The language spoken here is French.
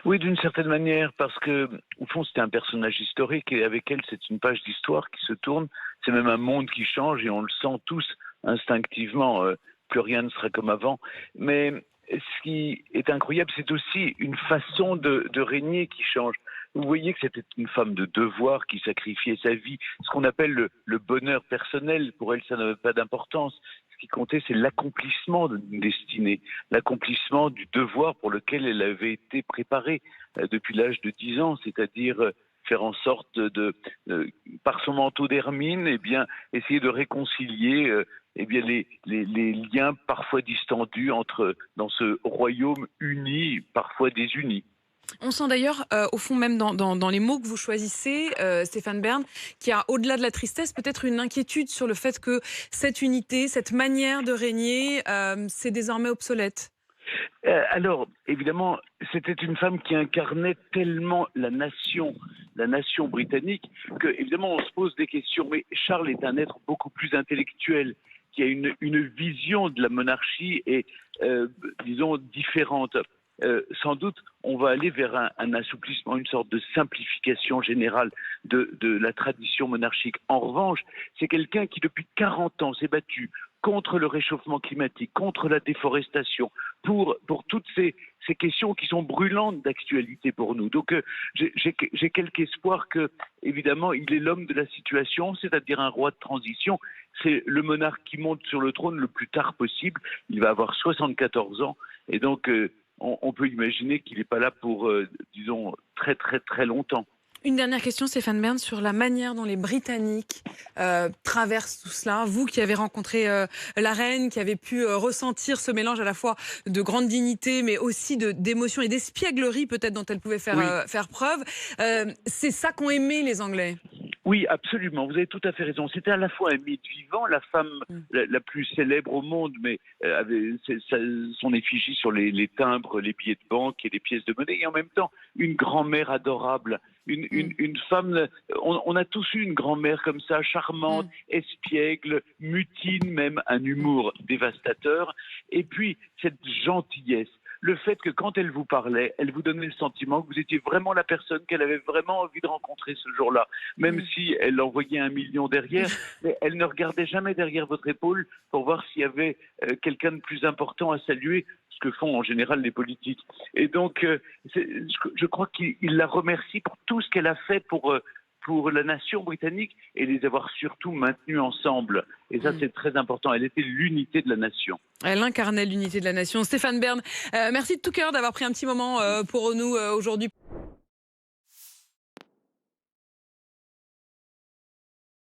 Oui, d'une certaine manière, parce que au fond, c'était un personnage historique et avec elle, c'est une page d'histoire qui se tourne. C'est même un monde qui change et on le sent tous instinctivement. Plus rien ne sera comme avant. Mais ce qui est incroyable, c'est aussi une façon de régner qui change. Vous voyez que c'était une femme de devoir qui sacrifiait sa vie, ce qu'on appelle le bonheur personnel. Pour elle, ça n'avait pas d'importance. Ce qui comptait, c'est l'accomplissement d'une destinée, l'accomplissement du devoir pour lequel elle avait été préparée depuis l'âge de 10 ans, c'est-à-dire faire en sorte par son manteau d'hermine, eh bien, essayer de réconcilier eh bien, les liens parfois distendus dans ce royaume uni, parfois désuni. On sent d'ailleurs, au fond même dans les mots que vous choisissez, Stéphane Bern, qu'il y a au-delà de la tristesse peut-être une inquiétude sur le fait que cette unité, cette manière de régner, c'est désormais obsolète. Alors, évidemment, c'était une femme qui incarnait tellement la nation britannique, que évidemment on se pose des questions. Mais Charles est un être beaucoup plus intellectuel, qui a une vision de la monarchie et, disons, différente. Sans doute, on va aller vers un assouplissement, une sorte de simplification générale de la tradition monarchique. En revanche, c'est quelqu'un qui, depuis 40 ans, s'est battu contre le réchauffement climatique, contre la déforestation, pour toutes ces questions qui sont brûlantes d'actualité pour nous. Donc, j'ai quelque espoir que, évidemment, il est l'homme de la situation, c'est-à-dire un roi de transition. C'est le monarque qui monte sur le trône le plus tard possible. Il va avoir 74 ans. Et donc, on peut imaginer qu'il n'est pas là pour, disons, très très très longtemps. Une dernière question, Stéphane Bern, sur la manière dont les Britanniques traversent tout cela. Vous qui avez rencontré la reine, qui avez pu ressentir ce mélange à la fois de grande dignité, mais aussi d'émotion et d'espièglerie peut-être dont elle pouvait faire, Oui. faire preuve. C'est ça qu'ont aimé les Anglais. Oui, absolument. Vous avez tout à fait raison. C'était à la fois un mythe vivant, la femme Mm. la plus célèbre au monde, mais avait son effigie sur les timbres, les billets de banque et les pièces de monnaie, et en même temps une grand-mère adorable, Mm. une femme. On a tous eu une grand-mère comme ça, charmante, Mm. espiègle, mutine, même un humour dévastateur, et puis cette gentillesse. Le fait que quand elle vous parlait, elle vous donnait le sentiment que vous étiez vraiment la personne qu'elle avait vraiment envie de rencontrer ce jour-là. Même Mm. si elle envoyait 1 million derrière, mais elle ne regardait jamais derrière votre épaule pour voir s'il y avait quelqu'un de plus important à saluer, ce que font en général les politiques. Et donc, je crois qu'il la remercie pour tout ce qu'elle a fait pour la nation britannique et les avoir surtout maintenus ensemble. Et ça, Mm. c'est très important. Elle était l'unité de la nation. Elle incarnait l'unité de la nation. Stéphane Bern, merci de tout cœur d'avoir pris un petit moment pour nous aujourd'hui.